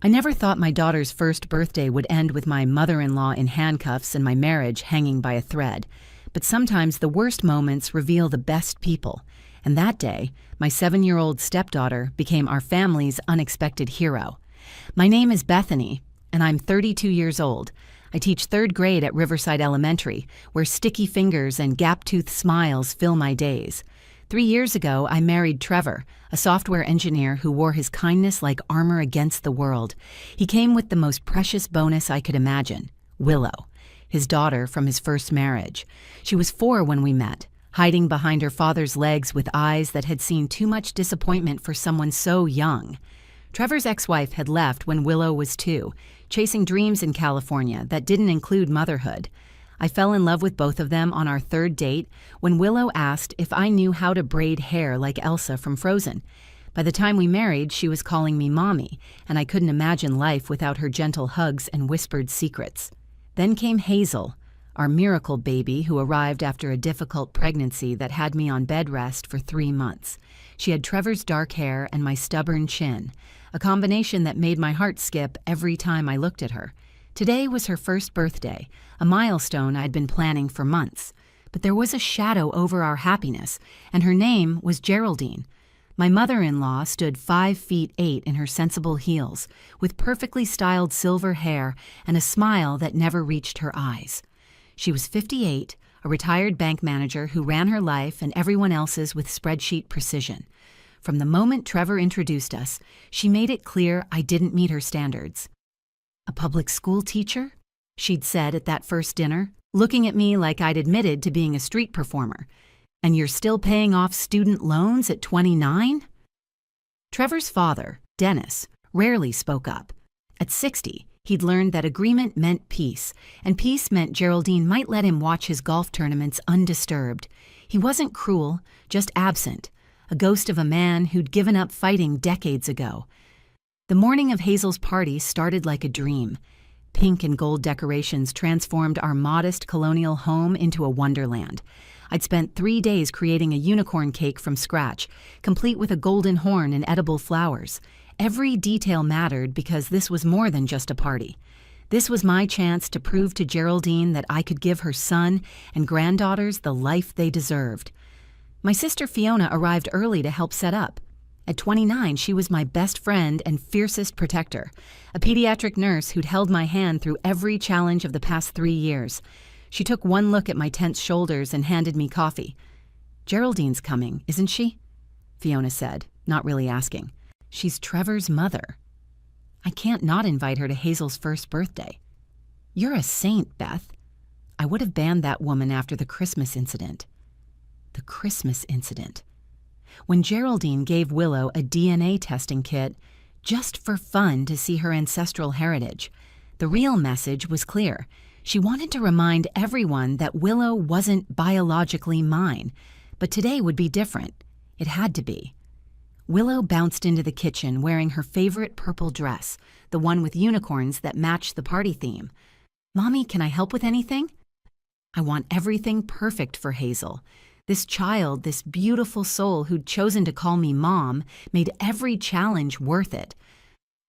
I never thought my daughter's first birthday would end with my mother-in-law in handcuffs and my marriage hanging by a thread. But sometimes the worst moments reveal the best people. And that day, my 7-year-old stepdaughter became our family's unexpected hero. My name is Bethany, and I'm 32 years old. I teach 3rd grade at Riverside Elementary, where sticky fingers and gap-toothed smiles fill my days. 3 years ago, I married Trevor, a software engineer who wore his kindness like armor against the world. He came with the most precious bonus I could imagine, Willow, his daughter from his first marriage. She was 4 when we met, hiding behind her father's legs with eyes that had seen too much disappointment for someone so young. Trevor's ex-wife had left when Willow was 2, chasing dreams in California that didn't include motherhood. I fell in love with both of them on our 3rd date when Willow asked if I knew how to braid hair like Elsa from Frozen. By the time we married, she was calling me Mommy, and I couldn't imagine life without her gentle hugs and whispered secrets. Then came Hazel, our miracle baby who arrived after a difficult pregnancy that had me on bed rest for 3 months. She had Trevor's dark hair and my stubborn chin, a combination that made my heart skip every time I looked at her. Today was her first birthday, a milestone I'd been planning for months. But there was a shadow over our happiness, and her name was Geraldine. My mother-in-law stood 5 feet 8 in her sensible heels, with perfectly styled silver hair and a smile that never reached her eyes. She was 58, a retired bank manager who ran her life and everyone else's with spreadsheet precision. From the moment Trevor introduced us, she made it clear I didn't meet her standards. "A public school teacher?" she'd said at that first dinner, looking at me like I'd admitted to being a street performer. "And you're still paying off student loans at 29? Trevor's father, Dennis, rarely spoke up. At 60, he'd learned that agreement meant peace, and peace meant Geraldine might let him watch his golf tournaments undisturbed. He wasn't cruel, just absent, a ghost of a man who'd given up fighting decades ago. The morning of Hazel's party started like a dream. Pink and gold decorations transformed our modest colonial home into a wonderland. I'd spent 3 days creating a unicorn cake from scratch, complete with a golden horn and edible flowers. Every detail mattered because this was more than just a party. This was my chance to prove to Geraldine that I could give her son and granddaughters the life they deserved. My sister Fiona arrived early to help set up. At 29, she was my best friend and fiercest protector, a pediatric nurse who'd held my hand through every challenge of the past 3 years. She took one look at my tense shoulders and handed me coffee. "Geraldine's coming, isn't she?" Fiona said, not really asking. "She's Trevor's mother. I can't not invite her to Hazel's first birthday." "You're a saint, Beth." I would have banned that woman after the Christmas incident. The Christmas incident. When Geraldine gave Willow a DNA testing kit, just for fun to see her ancestral heritage, the real message was clear. She wanted to remind everyone that Willow wasn't biologically mine, but today would be different. It had to be. Willow bounced into the kitchen wearing her favorite purple dress, the one with unicorns that matched the party theme. "Mommy, can I help with anything?" I want everything perfect for Hazel. This child, this beautiful soul who'd chosen to call me Mom, made every challenge worth it.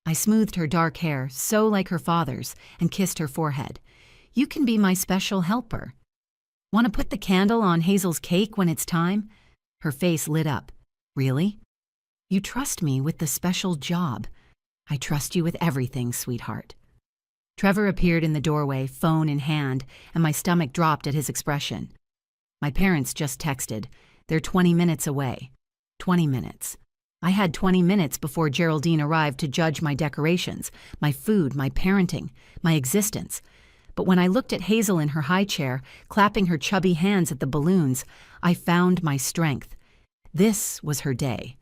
I smoothed her dark hair, so like her father's, and kissed her forehead. "You can be my special helper." "Want to put the candle on Hazel's cake when it's time?" Her face lit up. "Really?" "You trust me with the special job." "I trust you with everything, sweetheart." Trevor appeared in the doorway, phone in hand, and my stomach dropped at his expression. My parents just texted. They're 20 minutes away. 20 minutes. I had 20 minutes before Geraldine arrived to judge my decorations, my food, my parenting, my existence. But when I looked at Hazel in her high chair, clapping her chubby hands at the balloons, I found my strength. This was her day.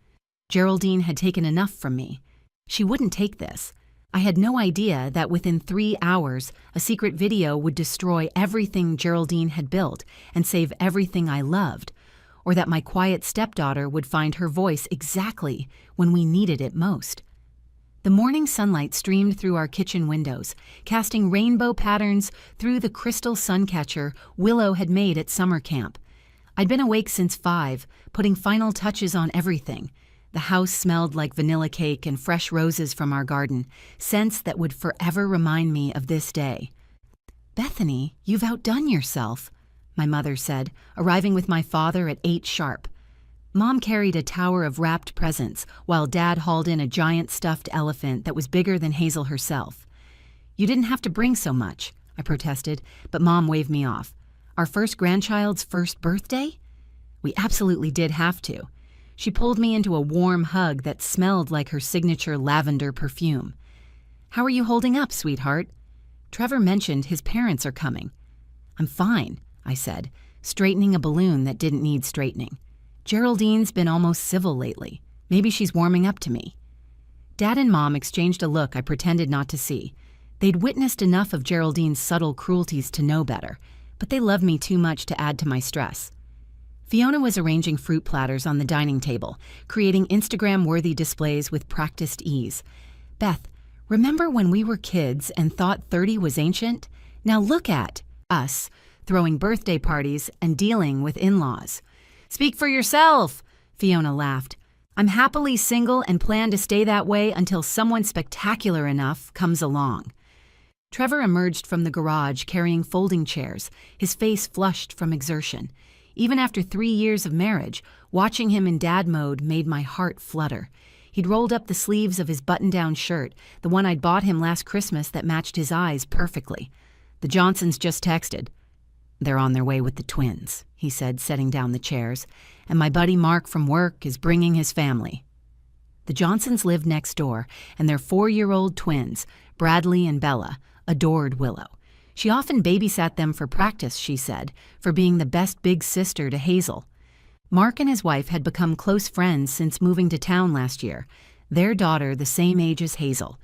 Geraldine had taken enough from me. She wouldn't take this. I had no idea that within 3 hours, a secret video would destroy everything Geraldine had built and save everything I loved, or that my quiet stepdaughter would find her voice exactly when we needed it most. The morning sunlight streamed through our kitchen windows, casting rainbow patterns through the crystal suncatcher Willow had made at summer camp. I'd been awake since 5, putting final touches on everything. The house smelled like vanilla cake and fresh roses from our garden, scents that would forever remind me of this day. "Bethany, you've outdone yourself," my mother said, arriving with my father at 8 sharp. Mom carried a tower of wrapped presents, while Dad hauled in a giant stuffed elephant that was bigger than Hazel herself. "You didn't have to bring so much," I protested, but Mom waved me off. "Our first grandchild's first birthday?" We absolutely did have to. She pulled me into a warm hug that smelled like her signature lavender perfume. "How are you holding up, sweetheart?" "Trevor mentioned his parents are coming." "I'm fine," I said, straightening a balloon that didn't need straightening. "Geraldine's been almost civil lately. Maybe she's warming up to me." Dad and Mom exchanged a look I pretended not to see. They'd witnessed enough of Geraldine's subtle cruelties to know better, but they loved me too much to add to my stress. Fiona was arranging fruit platters on the dining table, creating Instagram-worthy displays with practiced ease. "Beth, remember when we were kids and thought 30 was ancient? Now look at us, throwing birthday parties and dealing with in-laws." "Speak for yourself," Fiona laughed. "I'm happily single and plan to stay that way until someone spectacular enough comes along." Trevor emerged from the garage carrying folding chairs, his face flushed from exertion. Even after 3 years of marriage, watching him in dad mode made my heart flutter. He'd rolled up the sleeves of his button-down shirt, the one I'd bought him last Christmas that matched his eyes perfectly. "The Johnsons just texted. They're on their way with the twins," he said, setting down the chairs, "and my buddy Mark from work is bringing his family." The Johnsons lived next door, and their 4-year-old twins, Bradley and Bella, adored Willow. She often babysat them for practice, she said, for being the best big sister to Hazel. Mark and his wife had become close friends since moving to town last year, their daughter the same age as Hazel.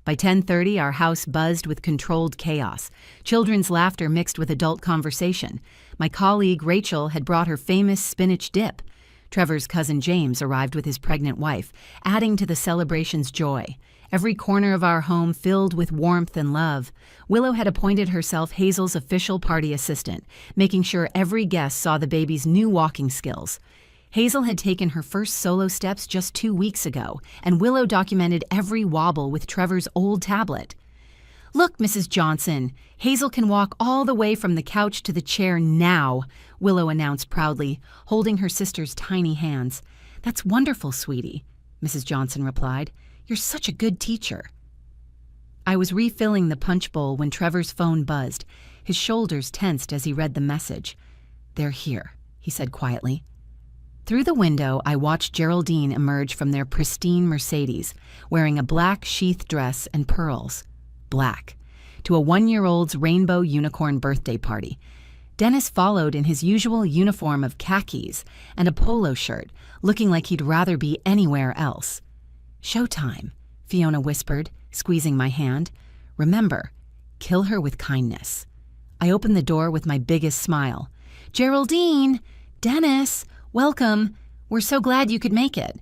By 10:30, our house buzzed with controlled chaos, children's laughter mixed with adult conversation. My colleague Rachel had brought her famous spinach dip. Trevor's cousin James arrived with his pregnant wife, adding to the celebration's joy. Every corner of our home filled with warmth and love. Willow had appointed herself Hazel's official party assistant, making sure every guest saw the baby's new walking skills. Hazel had taken her first solo steps just 2 weeks ago, and Willow documented every wobble with Trevor's old tablet. "Look, Mrs. Johnson, Hazel can walk all the way from the couch to the chair now," Willow announced proudly, holding her sister's tiny hands. "That's wonderful, sweetie," Mrs. Johnson replied. "You're such a good teacher." I was refilling the punch bowl when Trevor's phone buzzed. His shoulders tensed as he read the message. "They're here," he said quietly. Through the window, I watched Geraldine emerge from their pristine Mercedes, wearing a black sheath dress and pearls. Black. To a 1-year-old's rainbow unicorn birthday party. Dennis followed in his usual uniform of khakis and a polo shirt, looking like he'd rather be anywhere else. "Showtime," Fiona whispered, squeezing my hand. "Remember, kill her with kindness." I opened the door with my biggest smile. "Geraldine! Dennis! Welcome! We're so glad you could make it."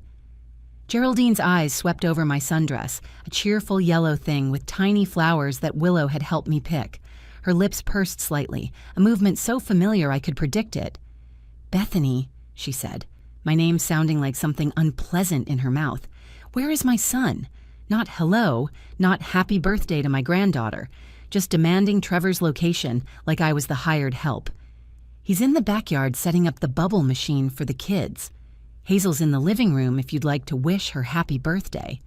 Geraldine's eyes swept over my sundress, a cheerful yellow thing with tiny flowers that Willow had helped me pick. Her lips pursed slightly, a movement so familiar I could predict it. "Bethany," she said, my name sounding like something unpleasant in her mouth. "Where is my son? Not hello, not happy birthday to my granddaughter, just demanding Trevor's location like I was the hired help. He's in the backyard setting up the bubble machine for the kids. Hazel's in the living room if you'd like to wish her happy birthday."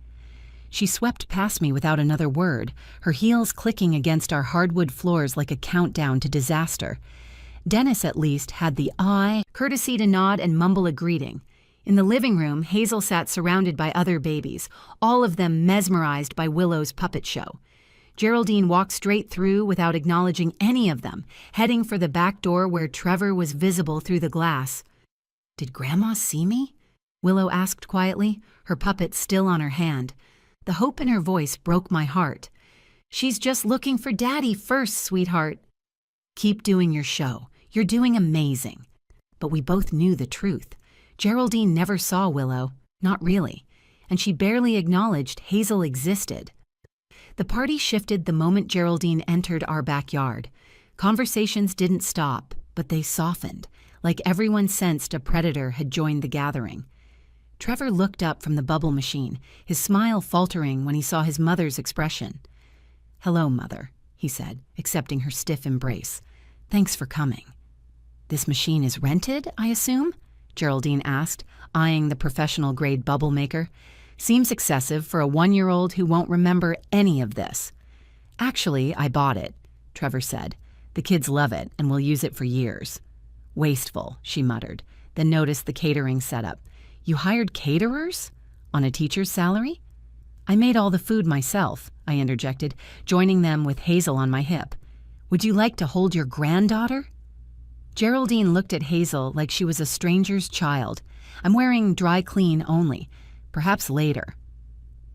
She swept past me without another word, her heels clicking against our hardwood floors like a countdown to disaster. Dennis, at least, had the courtesy to nod and mumble a greeting. In the living room, Hazel sat surrounded by other babies, all of them mesmerized by Willow's puppet show. Geraldine walked straight through without acknowledging any of them, heading for the back door where Trevor was visible through the glass. "Did Grandma see me?" Willow asked quietly, her puppet still on her hand. The hope in her voice broke my heart. "She's just looking for Daddy first, sweetheart." "Keep doing your show. You're doing amazing." But we both knew the truth. Geraldine never saw Willow, not really, and she barely acknowledged Hazel existed. The party shifted the moment Geraldine entered our backyard. Conversations didn't stop, but they softened, like everyone sensed a predator had joined the gathering. Trevor looked up from the bubble machine, his smile faltering when he saw his mother's expression. "Hello, Mother," he said, accepting her stiff embrace. "Thanks for coming." "This machine is rented, I assume?" Geraldine asked, eyeing the professional-grade bubble maker. "Seems excessive for a 1-year-old who won't remember any of this." "Actually, I bought it," Trevor said. "The kids love it and will use it for years." "Wasteful," she muttered, then noticed the catering setup. "You hired caterers? On a teacher's salary?" "I made all the food myself," I interjected, joining them with Hazel on my hip. "Would you like to hold your granddaughter?" Geraldine looked at Hazel like she was a stranger's child. "I'm wearing dry clean only. Perhaps later."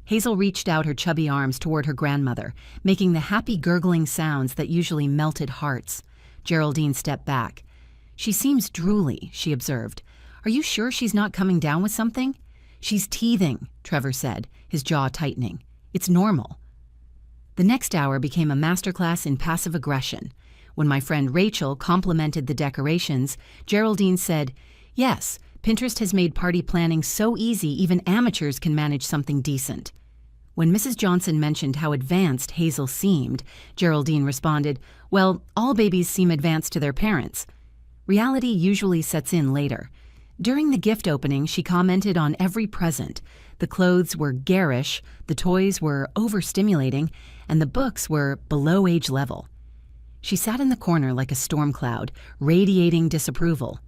Hazel reached out her chubby arms toward her grandmother, making the happy gurgling sounds that usually melted hearts. Geraldine stepped back. "She seems drooly," she observed. "Are you sure she's not coming down with something?" "She's teething," Trevor said, his jaw tightening. "It's normal." The next hour became a masterclass in passive aggression. When my friend Rachel complimented the decorations, Geraldine said, "Yes, Pinterest has made party planning so easy even amateurs can manage something decent." When Mrs. Johnson mentioned how advanced Hazel seemed, Geraldine responded, "Well, all babies seem advanced to their parents." Reality usually sets in later. During the gift opening, she commented on every present. The clothes were garish, the toys were overstimulating, and the books were below age level. She sat in the corner like a storm cloud, radiating disapproval.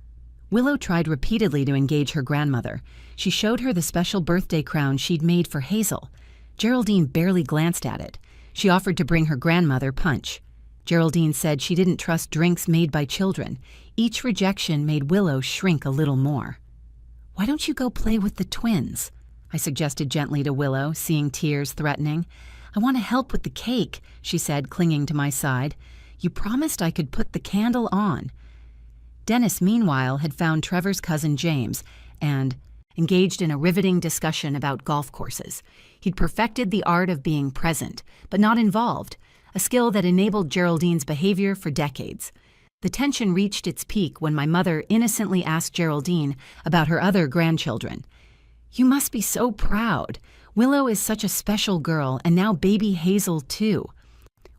Willow tried repeatedly to engage her grandmother. She showed her the special birthday crown she'd made for Hazel. Geraldine barely glanced at it. She offered to bring her grandmother punch. Geraldine said she didn't trust drinks made by children. Each rejection made Willow shrink a little more. "Why don't you go play with the twins?" I suggested gently to Willow, seeing tears threatening. "I want to help with the cake," she said, clinging to my side. "You promised I could put the candle on." Dennis, meanwhile, had found Trevor's cousin James and engaged in a riveting discussion about golf courses. He'd perfected the art of being present, but not involved, a skill that enabled Geraldine's behavior for decades. The tension reached its peak when my mother innocently asked Geraldine about her other grandchildren. "You must be so proud. Willow is such a special girl, and now baby Hazel, too."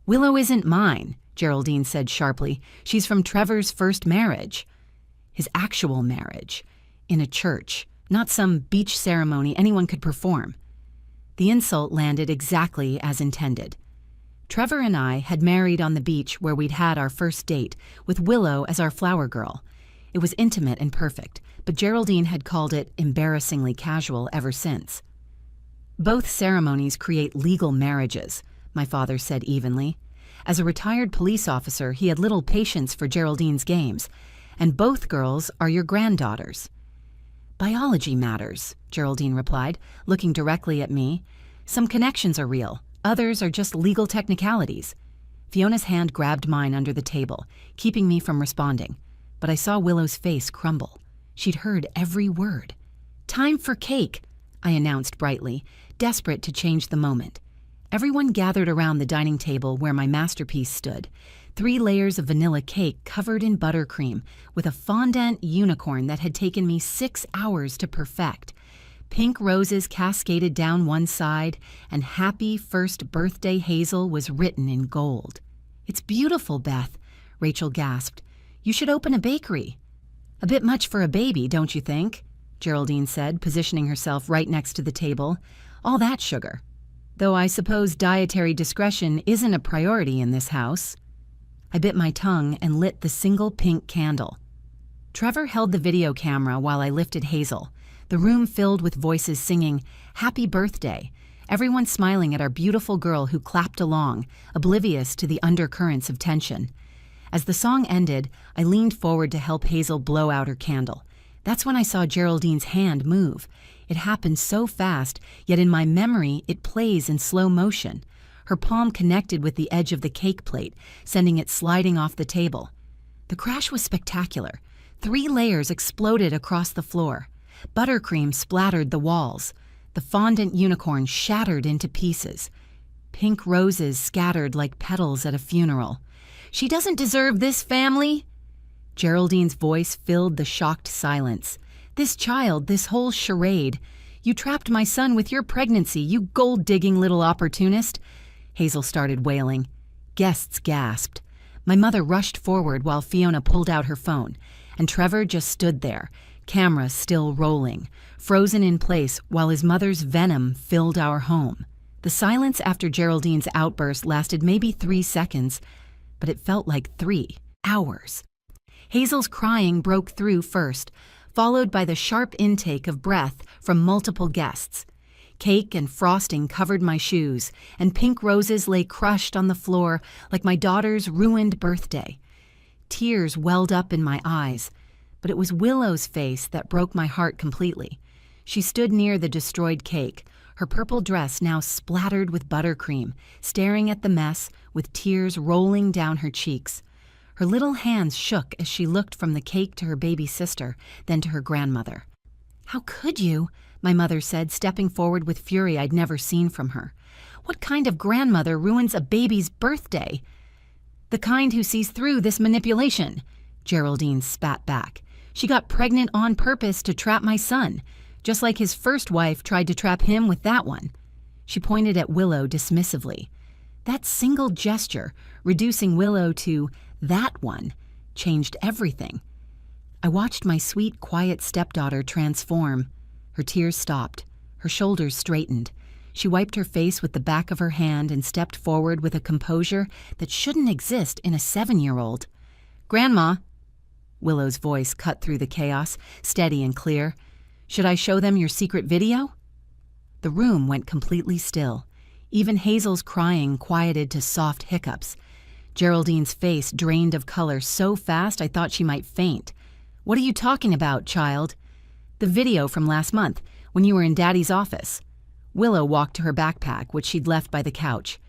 "Willow isn't mine," Geraldine said sharply. "She's from Trevor's first marriage." His actual marriage. In a church, not some beach ceremony anyone could perform. The insult landed exactly as intended. Trevor and I had married on the beach where we'd had our first date, with Willow as our flower girl. It was intimate and perfect, but Geraldine had called it embarrassingly casual ever since. "Both ceremonies create legal marriages," my father said evenly. As a retired police officer, he had little patience for Geraldine's games, and both girls are your granddaughters. "Biology matters," Geraldine replied, looking directly at me. "Some connections are real, others are just legal technicalities." Fiona's hand grabbed mine under the table, keeping me from responding, but I saw Willow's face crumble. She'd heard every word. "Time for cake," I announced brightly, desperate to change the moment. Everyone gathered around the dining table where my masterpiece stood. 3 layers of vanilla cake covered in buttercream, with a fondant unicorn that had taken me 6 hours to perfect. Pink roses cascaded down one side, and "Happy First Birthday Hazel" was written in gold. "It's beautiful, Beth," Rachel gasped. "You should open a bakery." "A bit much for a baby, don't you think?" Geraldine said, positioning herself right next to the table. "All that sugar. Though I suppose dietary discretion isn't a priority in this house." I bit my tongue and lit the single pink candle. Trevor held the video camera while I lifted Hazel. The room filled with voices singing, "Happy Birthday," everyone smiling at our beautiful girl who clapped along, oblivious to the undercurrents of tension. As the song ended, I leaned forward to help Hazel blow out her candle. That's when I saw Geraldine's hand move. It happened so fast, yet in my memory it plays in slow motion. Her palm connected with the edge of the cake plate, sending it sliding off the table. The crash was spectacular. 3 layers exploded across the floor. Buttercream splattered the walls. The fondant unicorn shattered into pieces. Pink roses scattered like petals at a funeral. "She doesn't deserve this, family!" Geraldine's voice filled the shocked silence. This child, this whole charade. You trapped my son with your pregnancy, you gold-digging little opportunist. Hazel started wailing. Guests gasped. My mother rushed forward while Fiona pulled out her phone, and Trevor just stood there, camera still rolling, frozen in place while his mother's venom filled our home. The silence after Geraldine's outburst lasted maybe 3 seconds, but it felt like 3 hours. Hazel's crying broke through first, followed by the sharp intake of breath from multiple guests. Cake and frosting covered my shoes, and pink roses lay crushed on the floor like my daughter's ruined birthday. Tears welled up in my eyes, but it was Willow's face that broke my heart completely. She stood near the destroyed cake, her purple dress now splattered with buttercream, staring at the mess with tears rolling down her cheeks. Her little hands shook as she looked from the cake to her baby sister, then to her grandmother. "How could you?" my mother said, stepping forward with fury I'd never seen from her. "What kind of grandmother ruins a baby's birthday?" "The kind who sees through this manipulation," Geraldine spat back. "She got pregnant on purpose to trap my son, just like his first wife tried to trap him with that one." She pointed at Willow dismissively. That single gesture, reducing Willow to that one, changed everything. I watched my sweet, quiet stepdaughter transform. Her tears stopped. Her shoulders straightened. She wiped her face with the back of her hand and stepped forward with a composure that shouldn't exist in a 7-year-old. "Grandma," Willow's voice cut through the chaos, steady and clear. "Should I show them your secret video?" The room went completely still. Even Hazel's crying quieted to soft hiccups. Geraldine's face drained of color so fast I thought she might faint. "What are you talking about, child?" "The video from last month, when you were in Daddy's office." Willow walked to her backpack, which she'd left by the couch.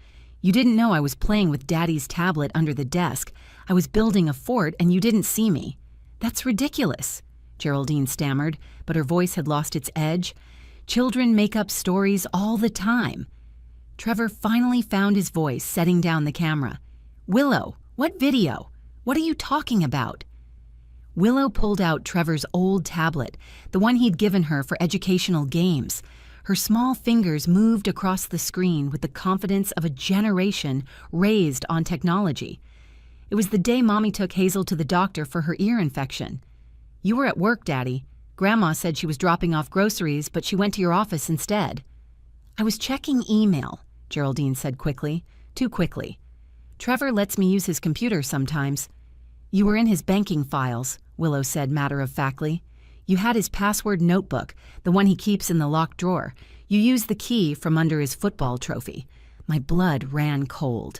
"You didn't know I was playing with Daddy's tablet under the desk. I was building a fort and you didn't see me." "That's ridiculous," Geraldine stammered, but her voice had lost its edge. "Children make up stories all the time." Trevor finally found his voice, setting down the camera. "Willow, what video? What are you talking about?" Willow pulled out Trevor's old tablet, the one he'd given her for educational games. Her small fingers moved across the screen with the confidence of a generation raised on technology. "It was the day Mommy took Hazel to the doctor for her ear infection." "You were at work, Daddy. Grandma said she was dropping off groceries, but she went to your office instead." "I was checking email," Geraldine said quickly. Too quickly. "Trevor lets me use his computer sometimes." "You were in his banking files," Willow said matter-of-factly. "You had his password notebook, the one he keeps in the locked drawer. You used the key from under his football trophy." My blood ran cold.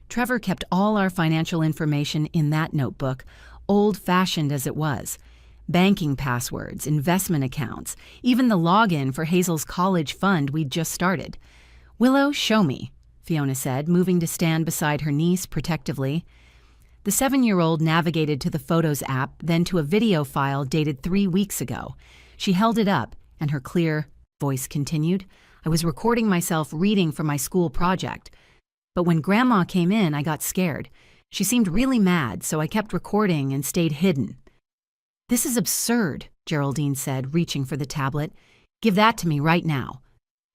Trevor kept all our financial information in that notebook, old-fashioned as it was. Banking passwords, investment accounts, even the login for Hazel's college fund we'd just started. "Willow, show me," Fiona said, moving to stand beside her niece protectively. The 7-year-old navigated to the Photos app, then to a video file dated 3 weeks ago. She held it up, and her clear voice continued. "I was recording myself reading for my school project. But when Grandma came in, I got scared. She seemed really mad, so I kept recording and stayed hidden." "This is absurd," Geraldine said, reaching for the tablet. "Give that to me right now."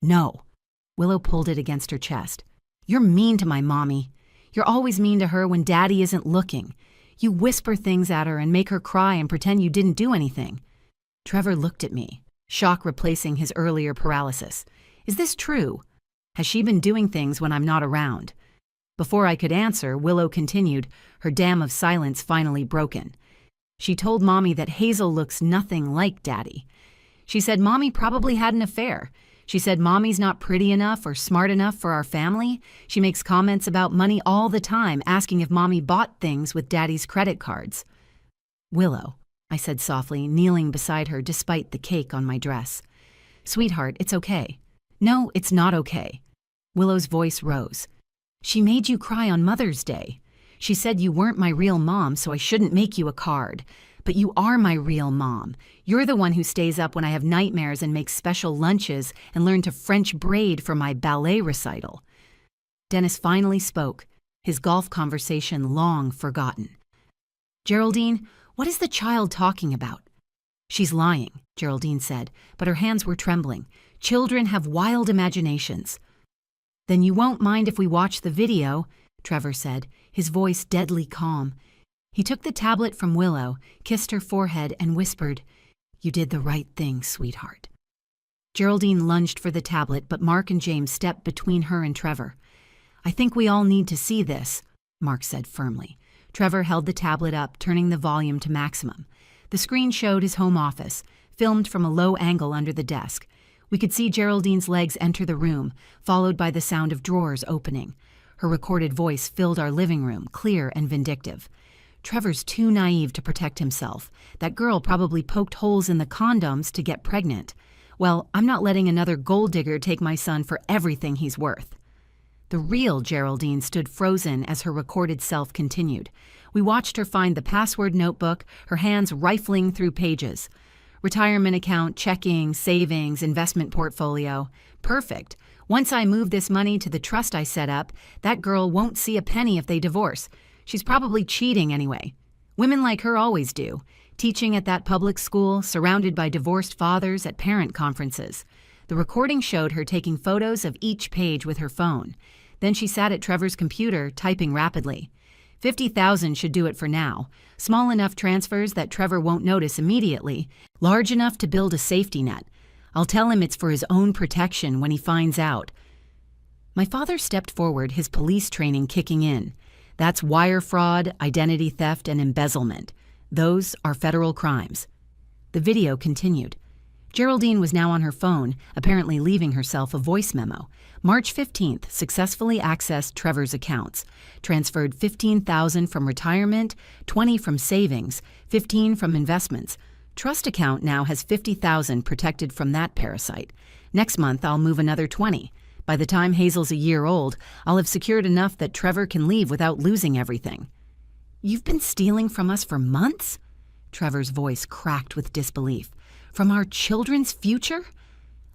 "No." Willow pulled it against her chest. "You're mean to my mommy. You're always mean to her when Daddy isn't looking. You whisper things at her and make her cry and pretend you didn't do anything." Trevor looked at me, shock replacing his earlier paralysis. "Is this true? Has she been doing things when I'm not around?" Before I could answer, Willow continued, her dam of silence finally broken. "She told Mommy that Hazel looks nothing like Daddy. She said Mommy probably had an affair. She said Mommy's not pretty enough or smart enough for our family. She makes comments about money all the time, asking if Mommy bought things with Daddy's credit cards." "Willow," I said softly, kneeling beside her despite the cake on my dress. "Sweetheart, it's okay." "No, it's not okay." Willow's voice rose. "She made you cry on Mother's Day. She said you weren't my real mom, so I shouldn't make you a card. But you are my real mom. You're the one who stays up when I have nightmares and makes special lunches and learned to French braid for my ballet recital." Dennis finally spoke, his golf conversation long forgotten. "Geraldine, what is the child talking about?" She's lying, Geraldine said, but her hands were trembling. Children have wild imaginations. Then you won't mind if we watch the video, Trevor said, his voice deadly calm. He took the tablet from Willow, kissed her forehead, and whispered, "You did the right thing, sweetheart." Geraldine lunged for the tablet, but Mark and James stepped between her and Trevor. "I think we all need to see this," Mark said firmly. Trevor held the tablet up, turning the volume to maximum. The screen showed his home office, filmed from a low angle under the desk. We could see Geraldine's legs enter the room, followed by the sound of drawers opening. Her recorded voice filled our living room, clear and vindictive. "Trevor's too naive to protect himself. That girl probably poked holes in the condoms to get pregnant. Well, I'm not letting another gold digger take my son for everything he's worth." The real Geraldine stood frozen as her recorded self continued. We watched her find the password notebook, her hands rifling through pages. Retirement account, checking, savings, investment portfolio. Perfect. Once I move this money to the trust I set up, that girl won't see a penny if they divorce. She's probably cheating anyway. Women like her always do. Teaching at that public school, surrounded by divorced fathers at parent conferences. The recording showed her taking photos of each page with her phone. Then she sat at Trevor's computer, typing rapidly. 50,000 should do it for now. Small enough transfers that Trevor won't notice immediately. Large enough to build a safety net. I'll tell him it's for his own protection when he finds out. My father stepped forward, his police training kicking in. That's wire fraud, identity theft, and embezzlement. Those are federal crimes. The video continued. Geraldine was now on her phone, apparently leaving herself a voice memo. March 15th, successfully accessed Trevor's accounts. Transferred 15,000 from retirement, 20 from savings, 15 from investments. Trust account now has 50,000 protected from that parasite. Next month, I'll move another 20. By the time Hazel's a year old, I'll have secured enough that Trevor can leave without losing everything. "You've been stealing from us for months?" Trevor's voice cracked with disbelief. "From our children's future?"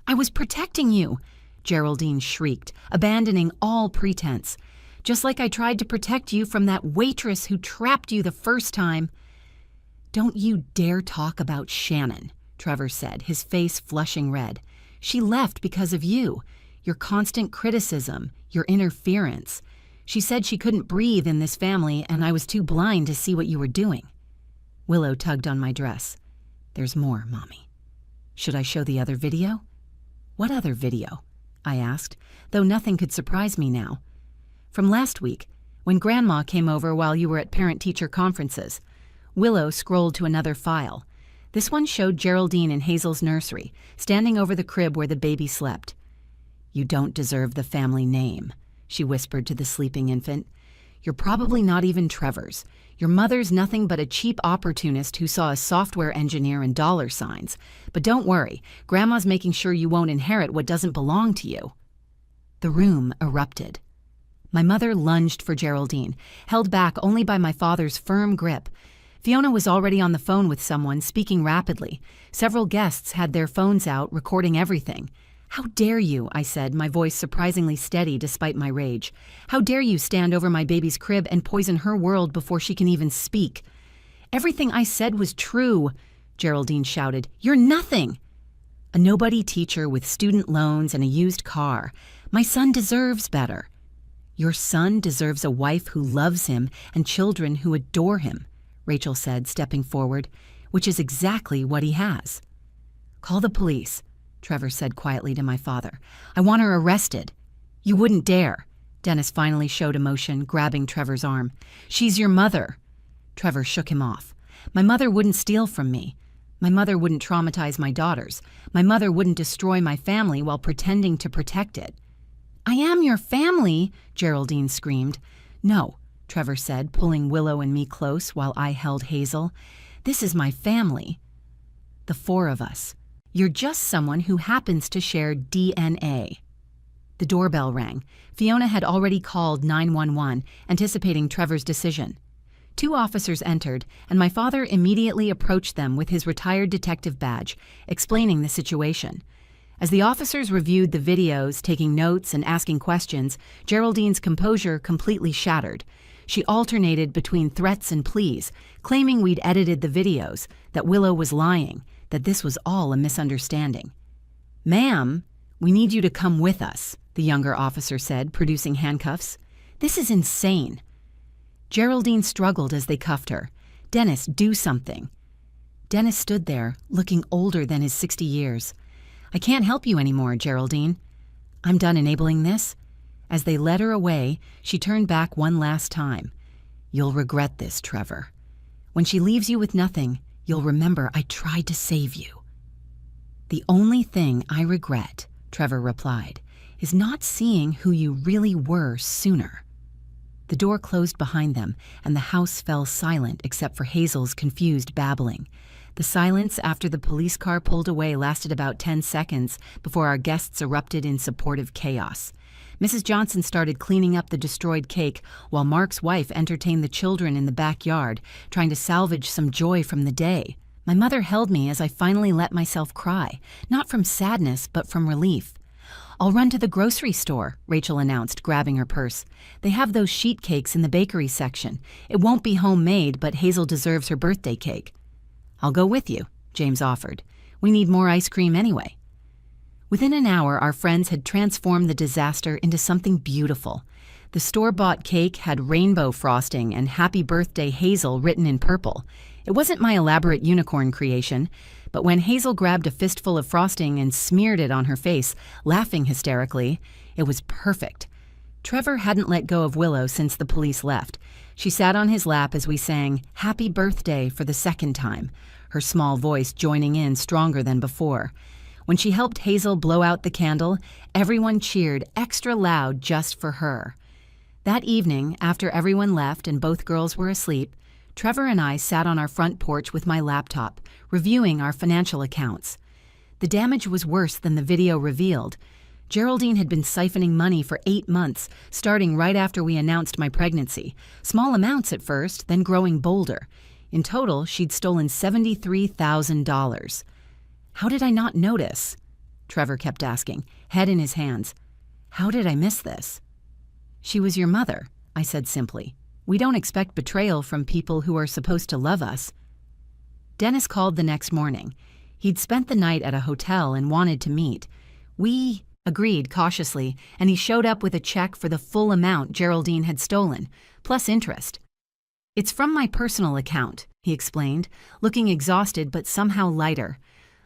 "I was protecting you," Geraldine shrieked, abandoning all pretense. "Just like I tried to protect you from that waitress who trapped you the first time." "Don't you dare talk about Shannon," Trevor said, his face flushing red. "She left because of you. Your constant criticism, your interference. She said she couldn't breathe in this family, and I was too blind to see what you were doing." Willow tugged on my dress. "There's more, Mommy. Should I show the other video?" "What other video?" I asked, though nothing could surprise me now. "From last week, when Grandma came over while you were at parent-teacher conferences." Willow scrolled to another file. This one showed Geraldine in Hazel's nursery, standing over the crib where the baby slept. "You don't deserve the family name," she whispered to the sleeping infant. "You're probably not even Trevor's. Your mother's nothing but a cheap opportunist who saw a software engineer and dollar signs. But don't worry, Grandma's making sure you won't inherit what doesn't belong to you." The room erupted. My mother lunged for Geraldine, held back only by my father's firm grip. Fiona was already on the phone with someone, speaking rapidly. Several guests had their phones out, recording everything. "How dare you," I said, my voice surprisingly steady despite my rage. "How dare you stand over my baby's crib and poison her world before she can even speak?" "Everything I said was true," Geraldine shouted. "You're nothing." "A nobody teacher with student loans and a used car. My son deserves better." "Your son deserves a wife who loves him and children who adore him," Rachel said, stepping forward, "which is exactly what he has." "Call the police," Trevor said quietly to my father. "I want her arrested." "You wouldn't dare." Dennis finally showed emotion, grabbing Trevor's arm. "She's your mother." Trevor shook him off. "My mother wouldn't steal from me. My mother wouldn't traumatize my daughters. My mother wouldn't destroy my family while pretending to protect it." "I am your family," Geraldine screamed. "No," Trevor said, pulling Willow and me close while I held Hazel. "This is my family. The four of us. You're just someone who happens to share DNA." The doorbell rang. Fiona had already called 911, anticipating Trevor's decision. 2 officers entered, and my father immediately approached them with his retired detective badge, explaining the situation. As the officers reviewed the videos, taking notes and asking questions, Geraldine's composure completely shattered. She alternated between threats and pleas, claiming we'd edited the videos, that Willow was lying, that this was all a misunderstanding. "Ma'am, we need you to come with us," the younger officer said, producing handcuffs. "This is insane." Geraldine struggled as they cuffed her. "Dennis, do something." Dennis stood there, looking older than his 60 years. "I can't help you anymore, Geraldine. I'm done enabling this." As they led her away, she turned back one last time. "You'll regret this, Trevor. When she leaves you with nothing, you'll remember I tried to save you." "The only thing I regret," Trevor replied, "is not seeing who you really were sooner." The door closed behind them, and the house fell silent except for Hazel's confused babbling. The silence after the police car pulled away lasted about 10 seconds before our guests erupted in supportive chaos. Mrs. Johnson started cleaning up the destroyed cake while Mark's wife entertained the children in the backyard, trying to salvage some joy from the day. My mother held me as I finally let myself cry, not from sadness but from relief. "I'll run to the grocery store," Rachel announced, grabbing her purse. "They have those sheet cakes in the bakery section. It won't be homemade, but Hazel deserves her birthday cake." "I'll go with you," James offered. "We need more ice cream anyway." Within an hour, our friends had transformed the disaster into something beautiful. The store-bought cake had rainbow frosting and "Happy Birthday, Hazel" written in purple. It wasn't my elaborate unicorn creation, but when Hazel grabbed a fistful of frosting and smeared it on her face, laughing hysterically, it was perfect. Trevor hadn't let go of Willow since the police left. She sat on his lap as we sang "Happy Birthday" for the second time, her small voice joining in stronger than before. When she helped Hazel blow out the candle, everyone cheered extra loud just for her. That evening, after everyone left and both girls were asleep, Trevor and I sat on our front porch with my laptop, reviewing our financial accounts. The damage was worse than the video revealed. Geraldine had been siphoning money for 8 months, starting right after we announced my pregnancy. Small amounts at first, then growing bolder. In total, she'd stolen $73,000. "How did I not notice?" Trevor kept asking, head in his hands. "How did I miss this?" "She was your mother," I said simply. "We don't expect betrayal from people who are supposed to love us." Dennis called the next morning. He'd spent the night at a hotel and wanted to meet. We agreed cautiously, and he showed up with a check for the full amount Geraldine had stolen, plus interest. "It's from my personal account," he explained, looking exhausted but somehow lighter.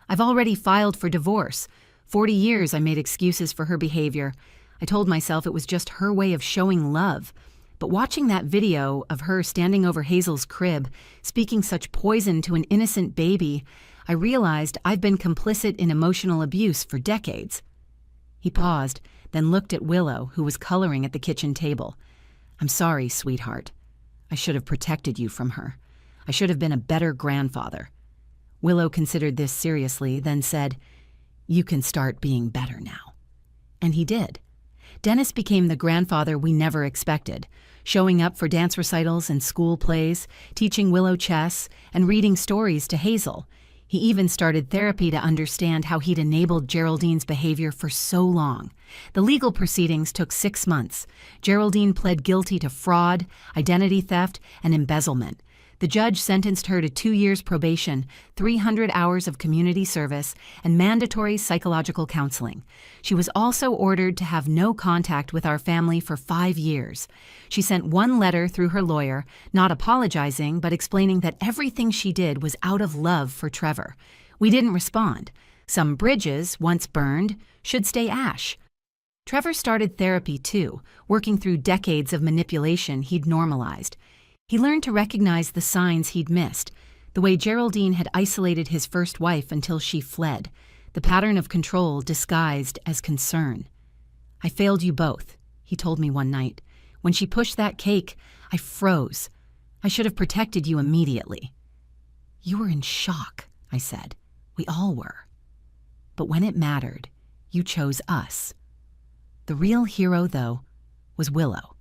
"I've already filed for divorce. 40 years I made excuses for her behavior. I told myself it was just her way of showing love. But watching that video of her standing over Hazel's crib, speaking such poison to an innocent baby, I realized I've been complicit in emotional abuse for decades." He paused, then looked at Willow, who was coloring at the kitchen table. "I'm sorry, sweetheart. I should have protected you from her. I should have been a better grandfather." Willow considered this seriously, then said, "You can start being better now." And he did. Dennis became the grandfather we never expected, showing up for dance recitals and school plays, teaching Willow chess, and reading stories to Hazel. He even started therapy to understand how he'd enabled Geraldine's behavior for so long. The legal proceedings took 6 months. Geraldine pled guilty to fraud, identity theft, and embezzlement. The judge sentenced her to 2 years probation, 300 hours of community service, and mandatory psychological counseling. She was also ordered to have no contact with our family for 5 years. She sent one letter through her lawyer, not apologizing, but explaining that everything she did was out of love for Trevor. We didn't respond. Some bridges, once burned, should stay ash. Trevor started therapy too, working through decades of manipulation he'd normalized. He learned to recognize the signs he'd missed, the way Geraldine had isolated his first wife until she fled, the pattern of control disguised as concern. "I failed you both," he told me one night. "When she pushed that cake, I froze. I should have protected you immediately." "You were in shock," I said. "We all were. But when it mattered, you chose us." The real hero, though, was Willow.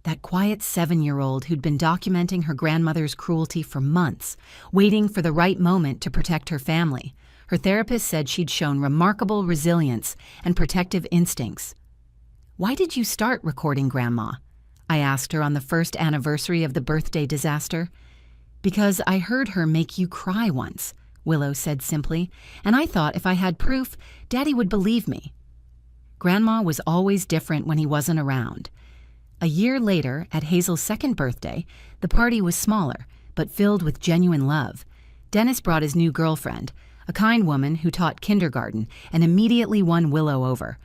That quiet 7-year-old who'd been documenting her grandmother's cruelty for months, waiting for the right moment to protect her family. Her therapist said she'd shown remarkable resilience and protective instincts. "Why did you start recording Grandma?" I asked her on the first anniversary of the birthday disaster. "Because I heard her make you cry once," Willow said simply, and I thought if I had proof, Daddy would believe me. Grandma was always different when he wasn't around. A year later, at Hazel's second birthday, the party was smaller, but filled with genuine love. Dennis brought his new girlfriend, a kind woman who taught kindergarten and immediately won Willow over.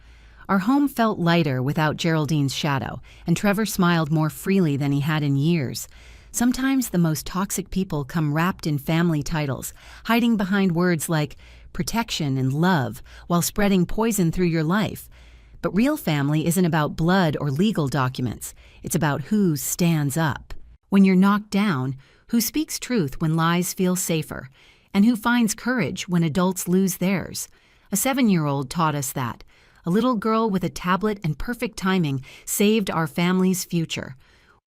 Our home felt lighter without Geraldine's shadow, and Trevor smiled more freely than he had in years. Sometimes the most toxic people come wrapped in family titles, hiding behind words like protection and love while spreading poison through your life. But real family isn't about blood or legal documents. It's about who stands up. When you're knocked down, who speaks truth when lies feel safer, and who finds courage when adults lose theirs. A 7-year-old taught us that. A little girl with a tablet and perfect timing saved our family's future.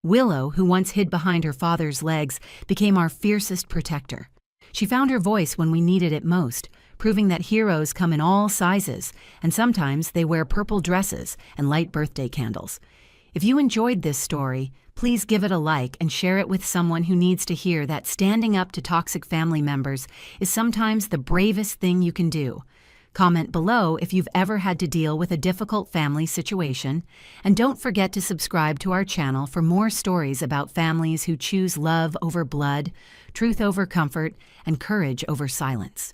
Willow, who once hid behind her father's legs, became our fiercest protector. She found her voice when we needed it most, proving that heroes come in all sizes, and sometimes they wear purple dresses and light birthday candles. If you enjoyed this story, please give it a like and share it with someone who needs to hear that standing up to toxic family members is sometimes the bravest thing you can do. Comment below if you've ever had to deal with a difficult family situation, and don't forget to subscribe to our channel for more stories about families who choose love over blood, truth over comfort, and courage over silence.